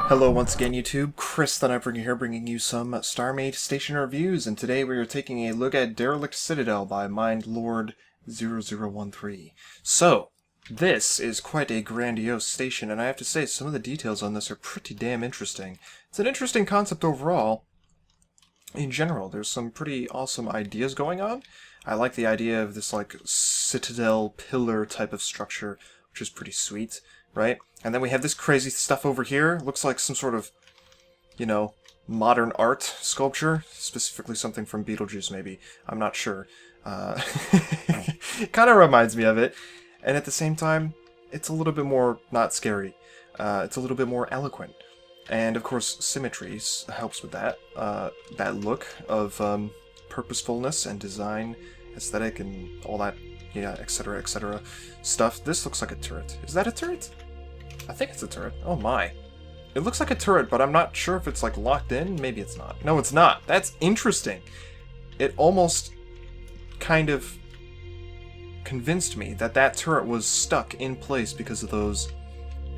Hello once again YouTube, Chris the Nightbringer here bringing you some StarMade station reviews, and today we are taking a look at Derelict Citadel by MindLord0013. So, this is quite a grandiose station, and I have to say some of the details on this are pretty damn interesting. It's an interesting concept overall. In general, there's some pretty awesome ideas going on. I like the idea of this like Citadel pillar type of structure, which is pretty sweet, right? And then we have this crazy stuff over here. Looks like some sort of, you know, modern art sculpture. Specifically something from Beetlejuice, maybe. I'm not sure. It kind of reminds me of it. And at the same time, it's a little bit more not scary. It's a little bit more eloquent. And, of course, symmetry helps with that. That look of purposefulness and design, aesthetic, and all that, yeah, etc. stuff. This looks like a turret. Is that a turret? I think it's a turret. Oh my. It looks like a turret, but I'm not sure if it's like locked in. Maybe it's not. No, it's not. That's interesting. It almost kind of convinced me that that turret was stuck in place because of those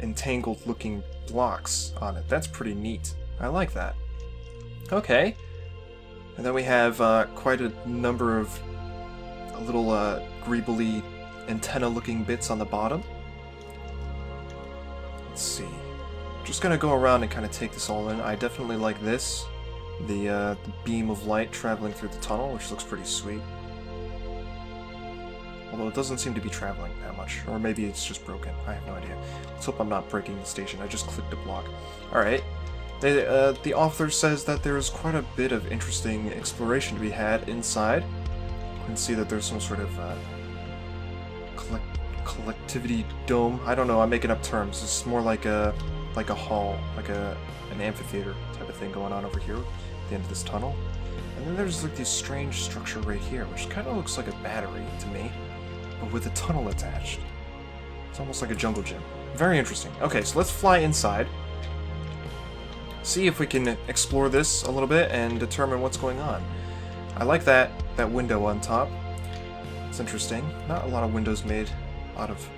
entangled looking blocks on it. That's pretty neat. I like that. Okay. And then we have quite a number of little greebly antenna looking bits on the bottom. Let's see. Just gonna go around and kind of take this all in. I definitely like this. The beam of light traveling through the tunnel, which looks pretty sweet. Although it doesn't seem to be traveling that much. Or maybe it's just broken. I have no idea. Let's hope I'm not breaking the station. I just clicked a block. Alright. The author says that there's quite a bit of interesting exploration to be had inside. You can see that there's some sort of collectivity dome. I don't know, I'm making up terms. It's more like a hall, like an amphitheater type of thing going on over here at the end of this tunnel. And then there's like this strange structure right here, which kind of looks like a battery to me, but with a tunnel attached. It's almost like a jungle gym. Very interesting. Okay, so let's fly inside. See if we can explore this a little bit and determine what's going on. I like that window on top. It's interesting. Not a lot of windows made out of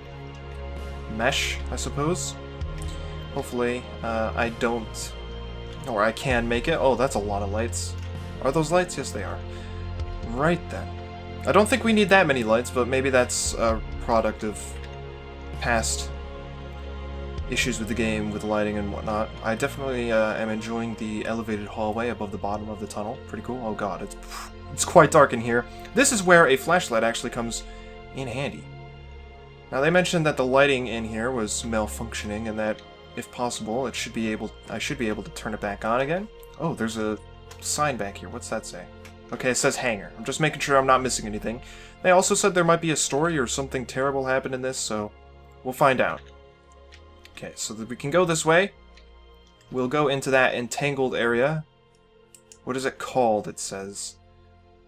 mesh, I suppose. Hopefully, I don't... Or I can make it. Oh, that's a lot of lights. Are those lights? Yes, they are. Right then. I don't think we need that many lights, but maybe that's a product of past issues with the game, with lighting and whatnot. I definitely am enjoying the elevated hallway above the bottom of the tunnel. Pretty cool. Oh god, it's quite dark in here. This is where a flashlight actually comes in handy. Now, they mentioned that the lighting in here was malfunctioning and that, if possible, I should be able to turn it back on again. Oh, there's a sign back here. What's that say? Okay, it says hangar. I'm just making sure I'm not missing anything. They also said there might be a story or something terrible happened in this, so we'll find out. Okay, so that we can go this way. We'll go into that entangled area. What is it called? It says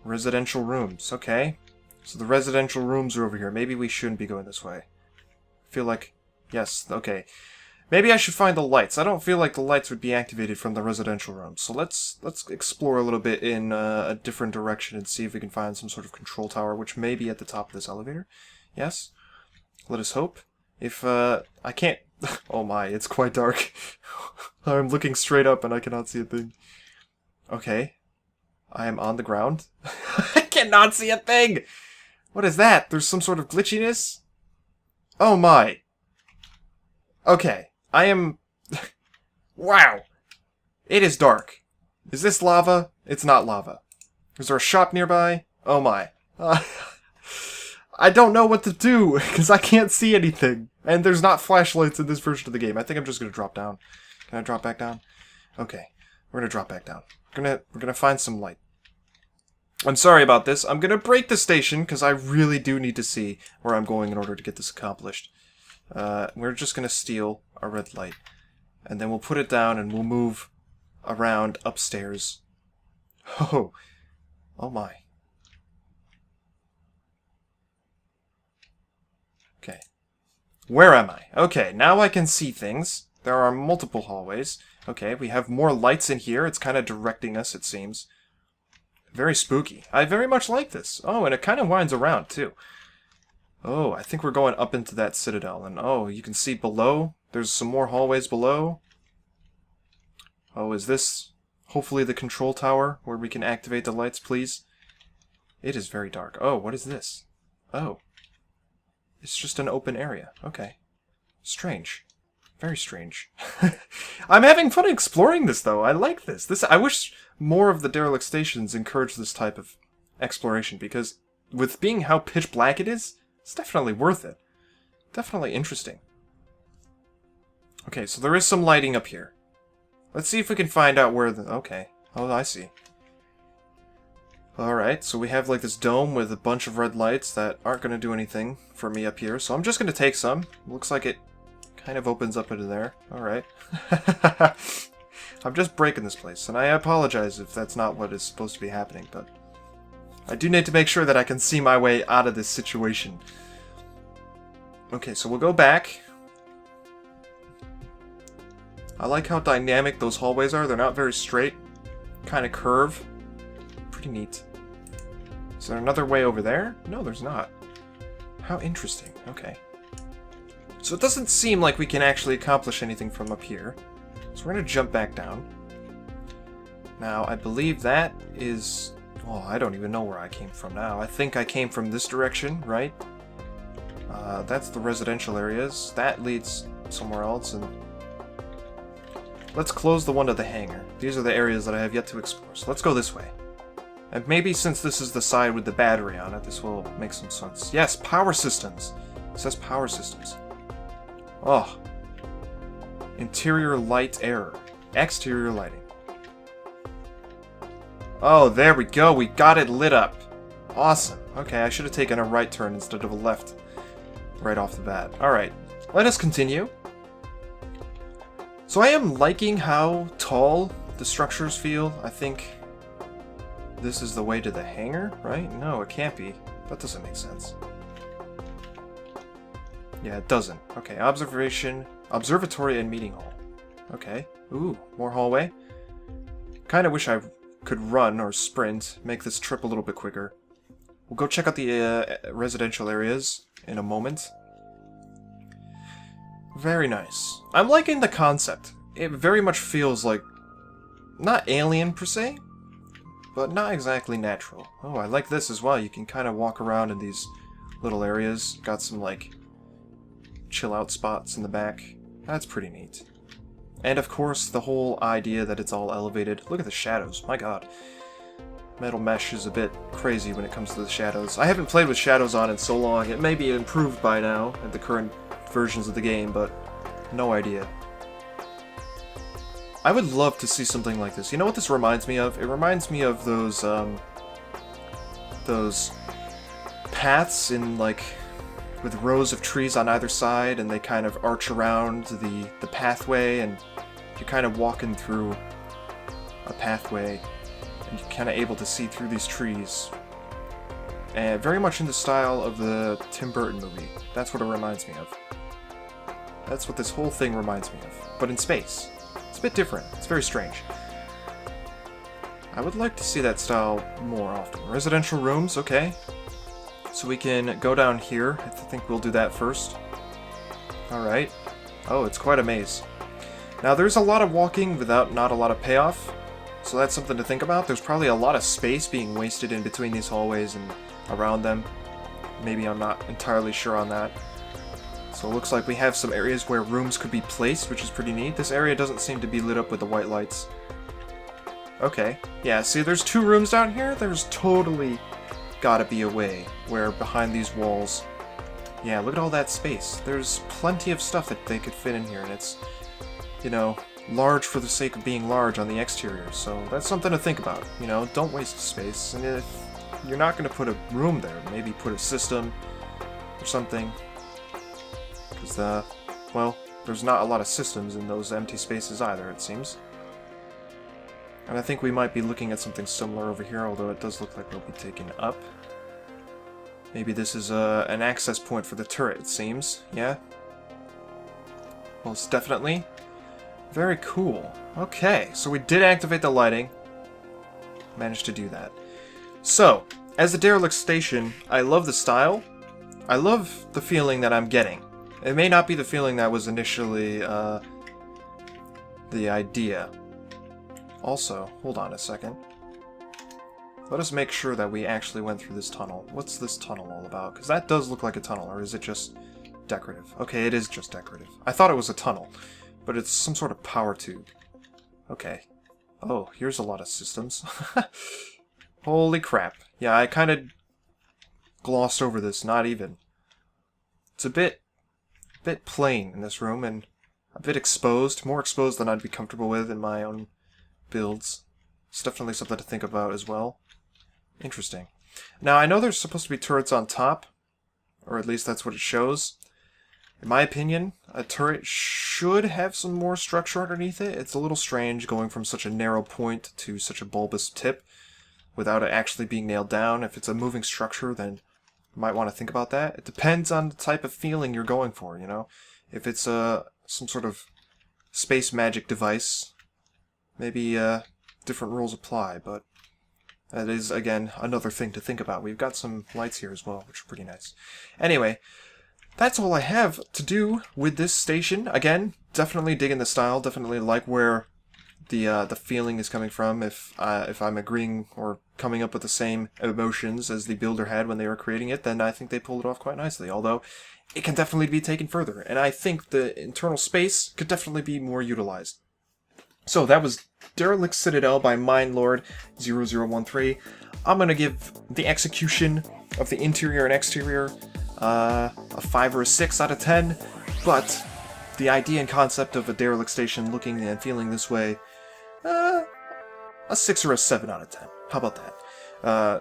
residential rooms. Okay. So the residential rooms are over here. Maybe we shouldn't be going this way. I feel like... Yes, okay. Maybe I should find the lights. I don't feel like the lights would be activated from the residential rooms. So let's explore a little bit in a different direction and see if we can find some sort of control tower, which may be at the top of this elevator. Yes? Let us hope. If, I can't... Oh my, it's quite dark. I'm looking straight up and I cannot see a thing. Okay. I am on the ground. I cannot see a thing! What is that? There's some sort of glitchiness? Oh my. Okay. I am... Wow. It is dark. Is this lava? It's not lava. Is there a shop nearby? Oh my. I don't know what to do, because I can't see anything. And there's not flashlights in this version of the game. I think I'm just going to drop down. Can I drop back down? Okay. We're going to drop back down. We're gonna find some light. I'm sorry about this. I'm gonna break the station because I really do need to see where I'm going in order to get this accomplished. We're just gonna steal a red light. And then we'll put it down and we'll move around upstairs. Oh. Oh my. Okay. Where am I? Okay, now I can see things. There are multiple hallways. Okay, we have more lights in here. It's kind of directing us, it seems. Very spooky. I very much like this. Oh, and it kind of winds around, too. Oh, I think we're going up into that citadel. And oh, you can see below. There's some more hallways below. Oh, is this hopefully the control tower where we can activate the lights, please? It is very dark. Oh, what is this? Oh. It's just an open area. Okay. Strange. Very strange. I'm having fun exploring this, though. I like this. I wish more of the Derelict stations encourage this type of exploration, because with being how pitch black it is, it's definitely worth it. Definitely interesting. Okay, so there is some lighting up here. Let's see if we can find out where the... Okay. Oh, I see. Alright, so we have like this dome with a bunch of red lights that aren't going to do anything for me up here, so I'm just going to take some. Looks like it kind of opens up into there. Alright. I'm just breaking this place, and I apologize if that's not what is supposed to be happening, but I do need to make sure that I can see my way out of this situation. Okay, so we'll go back. I like how dynamic those hallways are. They're not very straight. Kind of curve. Pretty neat. Is there another way over there? No, there's not. How interesting. Okay. So it doesn't seem like we can actually accomplish anything from up here. So we're going to jump back down. Now, I believe that is... Well, I don't even know where I came from now. I think I came from this direction, right? That's the residential areas. That leads somewhere else, and... Let's close the one to the hangar. These are the areas that I have yet to explore, so let's go this way. And maybe since this is the side with the battery on it, this will make some sense. Yes, power systems! It says power systems. Oh. Interior light error. Exterior lighting. Oh, there we go. We got it lit up. Awesome. Okay, I should have taken a right turn instead of a left right off the bat. Alright, let us continue. So I am liking how tall the structures feel. I think this is the way to the hangar, right? No, it can't be. That doesn't make sense. Yeah, it doesn't. Okay, observatory and meeting hall. Okay. Ooh, more hallway. Kinda wish I could run or sprint, make this trip a little bit quicker. We'll go check out the residential areas in a moment. Very nice. I'm liking the concept. It very much feels like, not alien per se, but not exactly natural. Oh, I like this as well. You can kind of walk around in these little areas. Got some, like, chill out spots in the back. That's pretty neat. And of course, the whole idea that it's all elevated. Look at the shadows. My god. Metal Mesh is a bit crazy when it comes to the shadows. I haven't played with shadows on in so long. It may be improved by now at the current versions of the game, but no idea. I would love to see something like this. You know what this reminds me of? It reminds me of those paths in, like, with rows of trees on either side, and they kind of arch around the pathway, and you're kind of walking through a pathway, and you're kind of able to see through these trees. And very much in the style of the Tim Burton movie. That's what it reminds me of. That's what this whole thing reminds me of. But in space. It's a bit different. It's very strange. I would like to see that style more often. Residential rooms, okay. So we can go down here. I think we'll do that first. Alright. Oh, it's quite a maze. Now, there's a lot of walking without not a lot of payoff. So that's something to think about. There's probably a lot of space being wasted in between these hallways and around them. Maybe I'm not entirely sure on that. So it looks like we have some areas where rooms could be placed, which is pretty neat. This area doesn't seem to be lit up with the white lights. Okay. Yeah, see, there's 2 rooms down here. There's totally gotta be a way where behind these walls... Yeah, look at all that space. There's plenty of stuff that they could fit in here, and it's, you know, large for the sake of being large on the exterior. So that's something to think about. You know, don't waste space. And if you're not going to put a room there, maybe put a system or something. Because, well, there's not a lot of systems in those empty spaces either, it seems. And I think we might be looking at something similar over here, although it does look like we'll be taken up. Maybe this is an access point for the turret, it seems. Yeah? Most definitely. Very cool. Okay, so we did activate the lighting. Managed to do that. So, as a Derelict station, I love the style. I love the feeling that I'm getting. It may not be the feeling that was initially the idea, Also, hold on a second. Let us make sure that we actually went through this tunnel. What's this tunnel all about? Because that does look like a tunnel, or is it just decorative? Okay, it is just decorative. I thought it was a tunnel, but it's some sort of power tube. Okay. Oh, here's a lot of systems. Holy crap. Yeah, I kind of glossed over this, not even. It's a bit plain in this room, and a bit exposed. More exposed than I'd be comfortable with in my own builds. It's definitely something to think about as well. Interesting. Now, I know there's supposed to be turrets on top, or at least that's what it shows. In my opinion, a turret should have some more structure underneath it. It's a little strange going from such a narrow point to such a bulbous tip without it actually being nailed down. If it's a moving structure, then you might want to think about that. It depends on the type of feeling you're going for, you know? If it's some sort of space magic device, maybe different rules apply, but that is, again, another thing to think about. We've got some lights here as well, which are pretty nice. Anyway, that's all I have to do with this station. Again, definitely digging the style, definitely like where the feeling is coming from. If I'm agreeing or coming up with the same emotions as the builder had when they were creating it, then I think they pulled it off quite nicely, although it can definitely be taken further, and I think the internal space could definitely be more utilized. So that was Derelict Citadel by Mindlord0013. I'm going to give the execution of the interior and exterior a 5 or a 6 out of 10, but the idea and concept of a derelict station looking and feeling this way, a 6 or a 7 out of 10. How about that?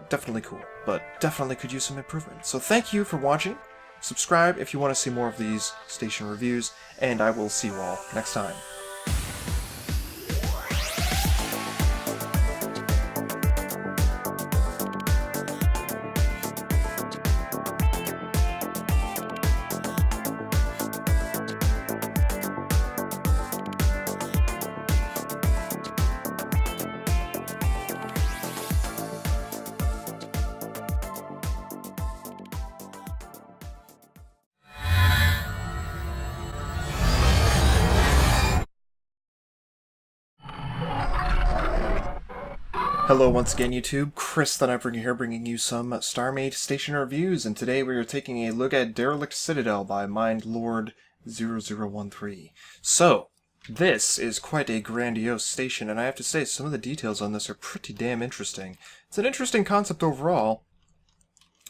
Definitely cool, but definitely could use some improvement. So thank you for watching. Subscribe if you want to see more of these station reviews, and I will see you all next time. Hello once again, YouTube. Chris that I bring you here, bringing you some StarMade station reviews, and today we are taking a look at Derelict Citadel by Mindlord0013. So, this is quite a grandiose station, and I have to say some of the details on this are pretty damn interesting. It's an interesting concept overall.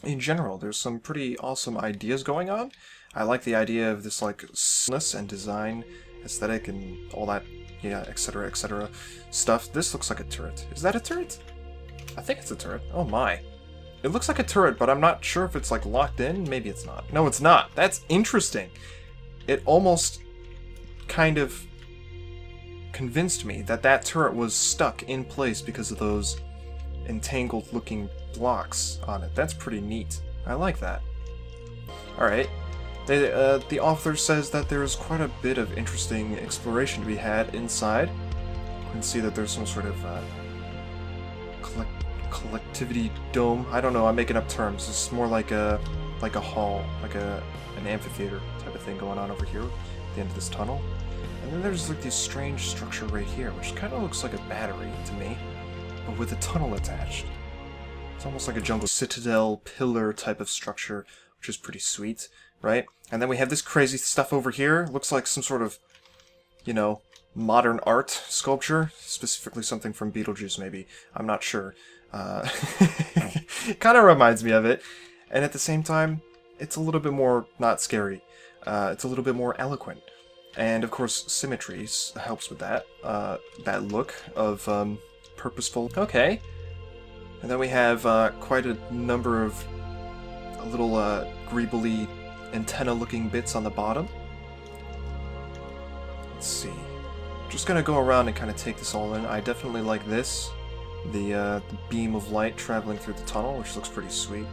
In general, there's some pretty awesome ideas going on. I like the idea of this, like, smoothness and design aesthetic and all that, yeah, etc., stuff. This looks like a turret. Is that a turret? I think it's a turret. Oh my. It looks like a turret, but I'm not sure if it's, like, locked in. Maybe it's not. No, it's not. That's interesting. It almost kind of convinced me that that turret was stuck in place because of those entangled-looking blocks on it. That's pretty neat. I like that. Alright. The author says that there's quite a bit of interesting exploration to be had inside. You can see that there's some sort of collectivity dome. I don't know, I'm making up terms. It's more like a hall, like an amphitheater type of thing going on over here at the end of this tunnel. And then there's like this strange structure right here, which kind of looks like a battery to me, but with a tunnel attached. It's almost like a jungle citadel pillar type of structure, which is pretty sweet, right? And then we have this crazy stuff over here. Looks like some sort of, you know, modern art sculpture, specifically something from Beetlejuice, maybe. I'm not sure. Kind of reminds me of it. And at the same time, it's a little bit more not scary. It's a little bit more eloquent. And, of course, symmetry helps with that. That look of purposeful. Okay. And then we have quite a number of little greebly antenna-looking bits on the bottom. Let's see. Just gonna go around and kind of take this all in. I definitely like this. The beam of light traveling through the tunnel, which looks pretty sweet.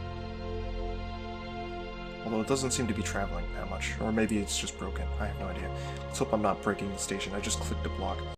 Although it doesn't seem to be traveling that much. Or maybe it's just broken. I have no idea. Let's hope I'm not breaking the station. I just clicked a block.